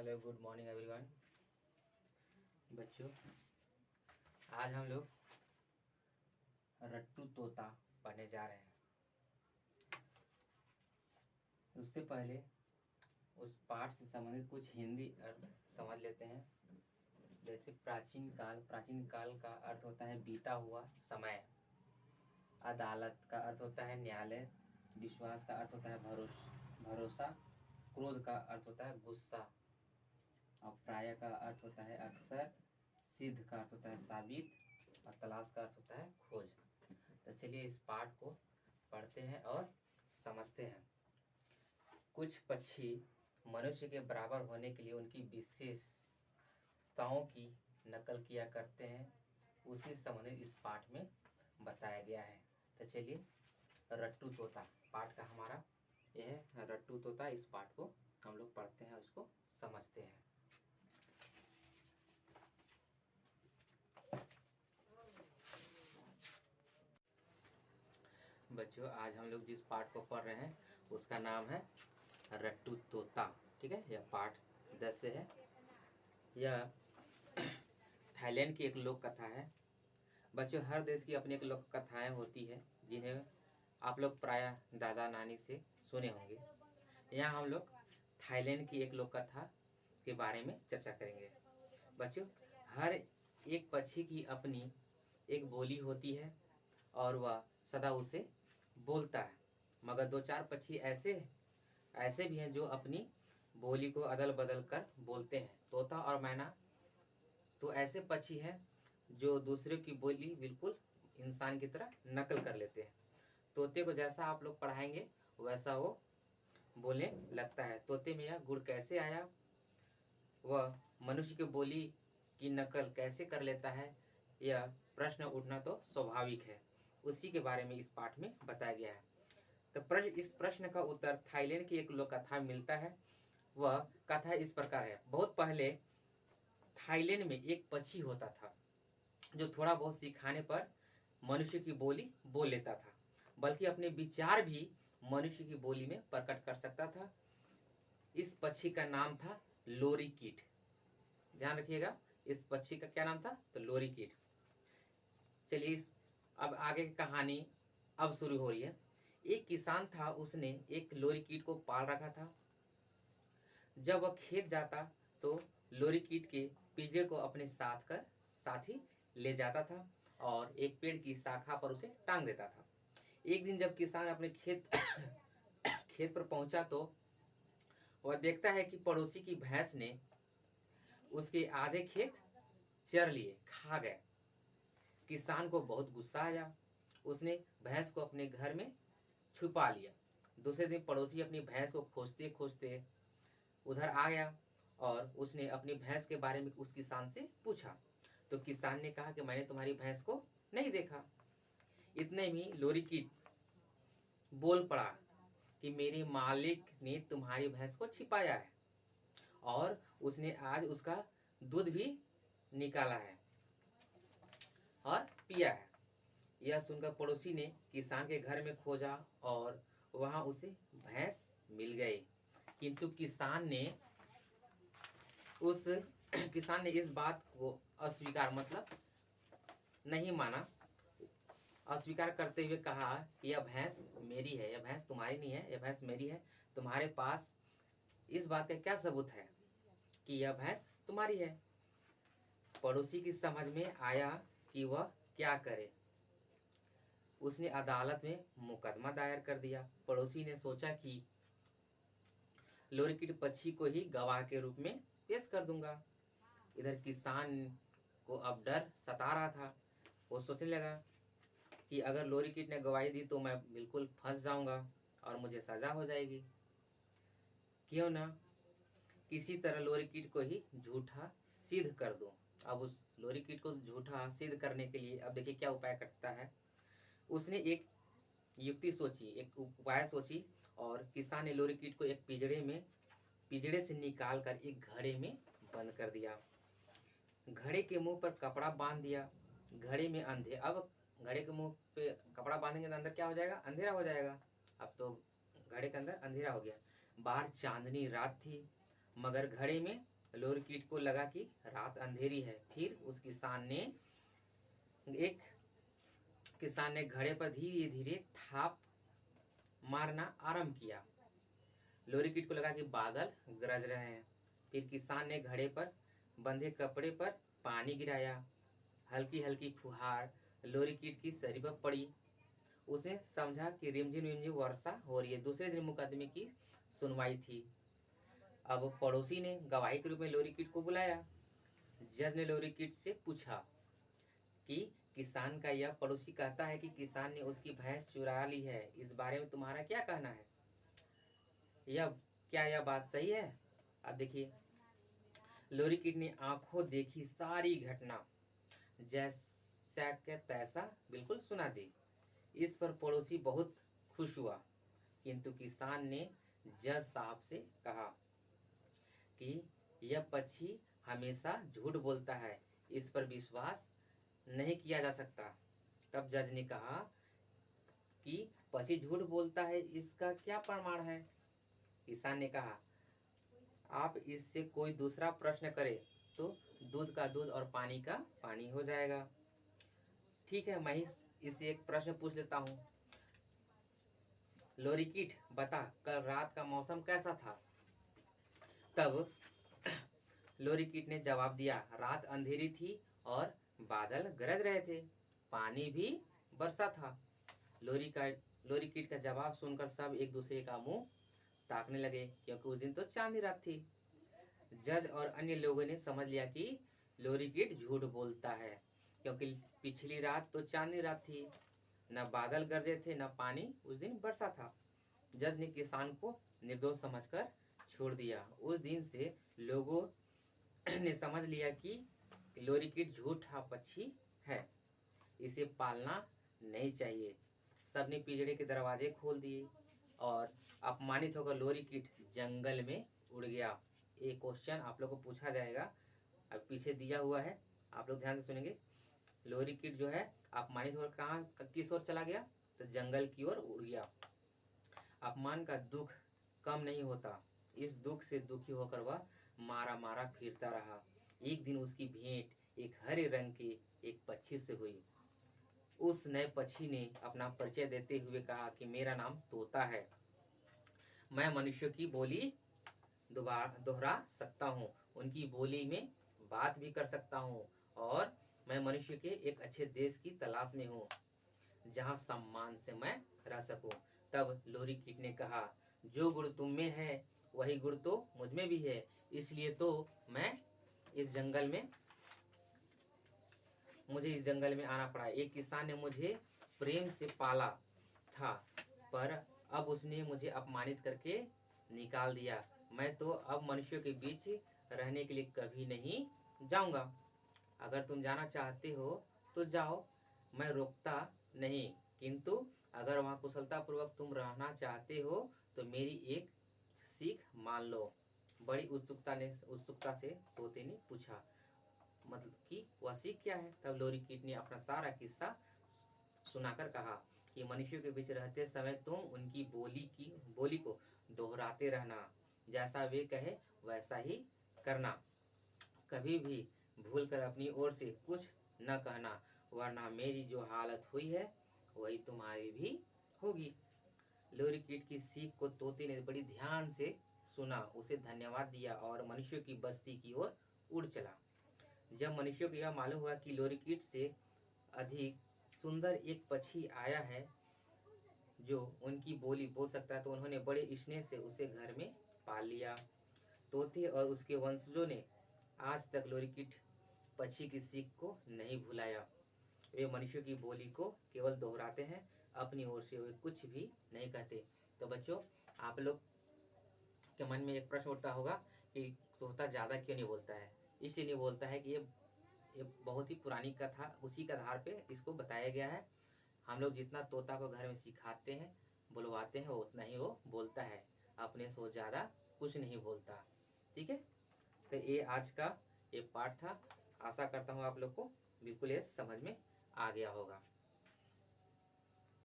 Hello good morning everyone. बच्चों, आज हम लोग रट्टू तोता पढ़ने जा रहे हैं। उससे पहले उस पाठ से संबंधित कुछ हिंदी अर्थ समझ लेते हैं। जैसे प्राचीन काल का अर्थ होता है बीता हुआ समय। अदालत का अर्थ होता है न्यायालय। विश्वास का अर्थ होता है भरोसा। क्रोध का अर्थ होता है गुस्सा। और प्राय का अर्थ होता है अक्सर। सिद्ध का अर्थ होता है साबित। और तलाश का अर्थ होता है खोज। तो चलिए इस पाठ को पढ़ते हैं और समझते हैं। कुछ पक्षी मनुष्य के बराबर होने के लिए उनकी विशेषताओं की नकल किया करते हैं। उसी संबंधित इस पाठ में बताया गया है। तो चलिए रट्टू तोता पाठ का हमारा यह है। रट्टू तोता, इस पाठ को हम लोग पढ़ते हैं और इसको समझते हैं। बच्चों, आज हम लोग जिस पाठ को पढ़ रहे हैं उसका नाम है रट्टू तोता। ठीक है, यह पाठ 10 से है। यह थाईलैंड की एक लोक कथा है। बच्चों, हर देश की अपनी एक लोक कथाएं होती है जिन्हें आप लोग प्रायः दादा नानी से सुने होंगे। यहाँ हम लोग थाईलैंड की एक लोक कथा के बारे में चर्चा करेंगे। बच्चों, हर एक पक्षी की अपनी एक बोली होती है और वह सदा उसे बोलता है। मगर दो चार पक्षी ऐसे भी हैं जो अपनी बोली को अदल बदल कर बोलते हैं। तोता और मैना तो ऐसे पक्षी हैं जो दूसरे की बोली बिल्कुल इंसान की तरह नकल कर लेते हैं। तोते को जैसा आप लोग पढ़ाएंगे वैसा वो बोलने लगता है। तोते में यह गुण कैसे आया, वह मनुष्य की बोली की नकल कैसे कर लेता है, यह प्रश्न उठना तो स्वाभाविक है। उसी के बारे में इस पाठ में बताया गया है। तो इस प्रश्न का उत्तर थाईलैंड की एक लोक कथा मिलता है। वह कथा इस प्रकार है। बहुत पहले थाईलैंड में एक पक्षी होता था जो थोड़ा बहुत सिखाने पर मनुष्य की बोली बोल लेता था, बल्कि अपने विचार भी मनुष्य की बोली में प्रकट कर सकता था। इस पक्षी का नाम था लोरीकीट। ध्यान रखिएगा, इस पक्षी का क्या नाम था? तो लोरीकीट। चलिए अब आगे की कहानी अब शुरू हो रही है। एक किसान था, उसने एक लोरीकीट को पाल रखा था। जब वह खेत जाता तो लोरीकीट के पिंजरे को अपने साथ ही ले जाता था और एक पेड़ की शाखा पर उसे टांग देता था। एक दिन जब किसान अपने खेत पर पहुंचा तो वह देखता है कि पड़ोसी की भैंस ने उसके आधे खेत चर लिए, खा गए। किसान को बहुत गुस्सा आया। उसने भैंस को अपने घर में छुपा लिया। दूसरे दिन पड़ोसी अपनी भैंस को खोजते खोजते उधर आ गया और उसने अपनी भैंस के बारे में उस किसान से पूछा। तो किसान ने कहा कि मैंने तुम्हारी भैंस को नहीं देखा। इतने में लोरीकीट बोल पड़ा कि मेरे मालिक ने तुम्हारी भैंस को छिपाया है और उसने आज उसका दूध भी निकाला है और पिया है। यह सुनकर पड़ोसी ने किसान के घर में खोजा और वहां उसे भैंस मिल गई। किंतु किसान ने इस बात को अस्वीकार मतलब नहीं माना। अस्वीकार करते हुए कहा कि यह भैंस मेरी है, यह भैंस तुम्हारी नहीं है, यह भैंस मेरी है। तुम्हारे पास इस बात का क्या सबूत है कि यह भैंस तुम्हारी है? पड़ोसी की समझ में आया कि वह क्या करे। उसने अदालत में मुकदमा दायर कर दिया। पड़ोसी ने सोचा कि लोरीकीट पक्षी को ही गवाह के रूप में पेश कर दूंगा। इधर किसान को अब डर सता रहा था। वो सोचने लगा कि अगर लोरीकीट ने गवाही दी तो मैं बिल्कुल फंस जाऊंगा और मुझे सजा हो जाएगी। क्यों ना किसी तरह लोरीकीट को ही झूठा सिद्ध कर दूं। अब उस लोरीकीट को झूठा सिद्ध करने के लिए अब देखिए क्या उपाय करता है। उसने एक युक्ति सोची, एक उपाय सोची और किसान ने लोरीकीट को एक पिंजरे से निकाल कर एक घड़े में बंद कर दिया। घड़े के मुंह पर कपड़ा बांध दिया। घड़े में अब घड़े के मुंह पे कपड़ा बांधेंगे तो अंदर क्या हो जाएगा? अंधेरा हो जाएगा। अब तो घड़े के अंदर अंधेरा हो गया। बाहर चांदनी रात थी मगर घड़े में लोरी कीट को लगा कि रात अंधेरी है। फिर उस किसान ने घड़े पर धीरे धीरे थाप मारना आरंभ किया। लोरी कीट को लगा कि बादल गरज रहे हैं। फिर किसान ने घड़े पर बंधे कपड़े पर पानी गिराया। हल्की हल्की फुहार लोरी कीट की शरीर पर पड़ी। उसने समझा कि रिमझिम रिमझिम वर्षा हो रही है। दूसरे दिन मुकदमे की सुनवाई थी। अब पड़ोसी ने गवाही के रूप में लोरी कीट को बुलाया। जज ने लोरी कीट से पूछा कि किसान का यह पड़ोसी कहता है कि किसान ने उसकी भैंस चुरा ली है, इस बारे में तुम्हारा क्या कहना है? क्या यह बात सही है? अब देखिए, लोरी कीट ने आंखों देखी सारी घटना जैसा के तैसा बिल्कुल सुना दी। इस पर पड़ोसी बहुत खुश हुआ, किंतु किसान ने जज साहब से कहा कि यह पक्षी हमेशा झूठ बोलता है, इस पर विश्वास नहीं किया जा सकता। तब जज ने कहा कि पक्षी झूठ बोलता है, इसका क्या प्रमाण है? किसान ने कहा, आप इससे कोई दूसरा प्रश्न करें तो दूध का दूध और पानी का पानी हो जाएगा। ठीक है, मैं इससे एक प्रश्न पूछ लेता हूँ। लोरी कीट, बता, कल रात का मौसम कैसा था? तब लोरी कीट ने जवाब दिया, रात अंधेरी थी और बादल गरज रहे थे, पानी भी बरसा था। लोरी कीट का जवाब सुनकर सब एक दूसरे का मुंह ताकने लगे, क्योंकि उस दिन तो चांदनी रात थी। जज और अन्य लोगों ने समझ लिया कि लोरी कीट झूठ बोलता है, क्योंकि पिछली रात तो चांदनी रात थी, न बादल गरजे थे, न पानी उस दिन बरसा था। जज ने किसान को निर्दोष समझकर छोड़ दिया। उस दिन से लोगों ने समझ लिया कि लोरी कीट झूठा पक्षी है, इसे पालना नहीं चाहिए। सबने पिंजरे के दरवाजे खोल दिए और अपमानित होकर लोरी कीट जंगल में उड़ गया। एक क्वेश्चन आप लोग को पूछा जाएगा, अब पीछे दिया हुआ है, आप लोग ध्यान से सुनेंगे। लोरी कीट जो है अपमानित होकर कहाँ किस ओर चला गया? तो जंगल की ओर उड़ गया। अपमान का दुख कम नहीं होता, इस दुख से दुखी होकर वह मारा मारा फिरता रहा। एक दिन उसकी भेंट एक हरे रंग के एक पक्षी से हुई। उस नए पक्षी ने अपना परिचय देते हुए कहा कि मेरा नाम तोता है, मैं मनुष्यों की बोली दोहरा सकता हूँ, उनकी बोली में बात भी कर सकता हूँ, और मैं मनुष्य के एक अच्छे देश की तलाश में हूँ जहाँ सम्मान से मैं रह सकूँ। तब लोरी कीट ने कहा, जो गुण तुम में है वही गुण तो मुझ में भी है, इसलिए तो मुझे इस जंगल में आना पड़ा। एक किसान ने मुझे प्रेम से पाला था, पर अब उसने मुझे अपमानित करके निकाल दिया। मैं तो अब मनुष्यों के बीच रहने के लिए कभी नहीं जाऊंगा। अगर तुम जाना चाहते हो तो जाओ, मैं रोकता नहीं, किंतु अगर वहाँ कुशलतापूर्वक तुम रहना चाहते हो तो मेरी एक सीख मान लो। बड़ी उत्सुकता से तोते ने पूछा, मतलब कि वह सीख क्या है? तब लोरी कीट ने अपना सारा किस्सा सुनाकर कहा कि मनुष्यों के बीच रहते समय तुम उनकी बोली को दोहराते रहना, जैसा वे कहे वैसा ही करना। कभी भी भूल कर अपनी ओर से कुछ न कहना, वरना मेरी जो हालत हुई है वही तुम्हारी भी होगी। लोरी कीट की सीख को तोते ने बड़ी ध्यान से सुना, उसे धन्यवाद दिया और मनुष्यों की बस्ती की ओर उड़ चला। जब मनुष्यों को यह मालूम हुआ कि लोरी कीट से अधिक सुंदर एक पक्षी आया है जो उनकी बोली बोल सकता है, तो उन्होंने बड़े स्नेह से उसे घर में पाल लिया। तोते और उसके वंशजों ने आज तक लोरी कीट पक्षी की सीख को नहीं भुलाया। वे मनुष्यों की बोली को केवल दोहराते हैं, अपनी ओर से वे कुछ भी नहीं कहते। तो बच्चों, आप लोग के मन में एक प्रश्न उठता होगा कि तोता ज़्यादा क्यों नहीं बोलता है? इसलिए नहीं बोलता है कि ये बहुत ही पुरानी कथा, उसी के आधार पे इसको बताया गया है। हम लोग जितना तोता को घर में सिखाते हैं, बुलवाते हैं, उतना ही वो बोलता है, अपने से ज़्यादा कुछ नहीं बोलता। ठीक है, तो ये आज का ये पाठ था। आशा करता हूँ आप लोग को बिल्कुल ये समझ में आ गया होगा।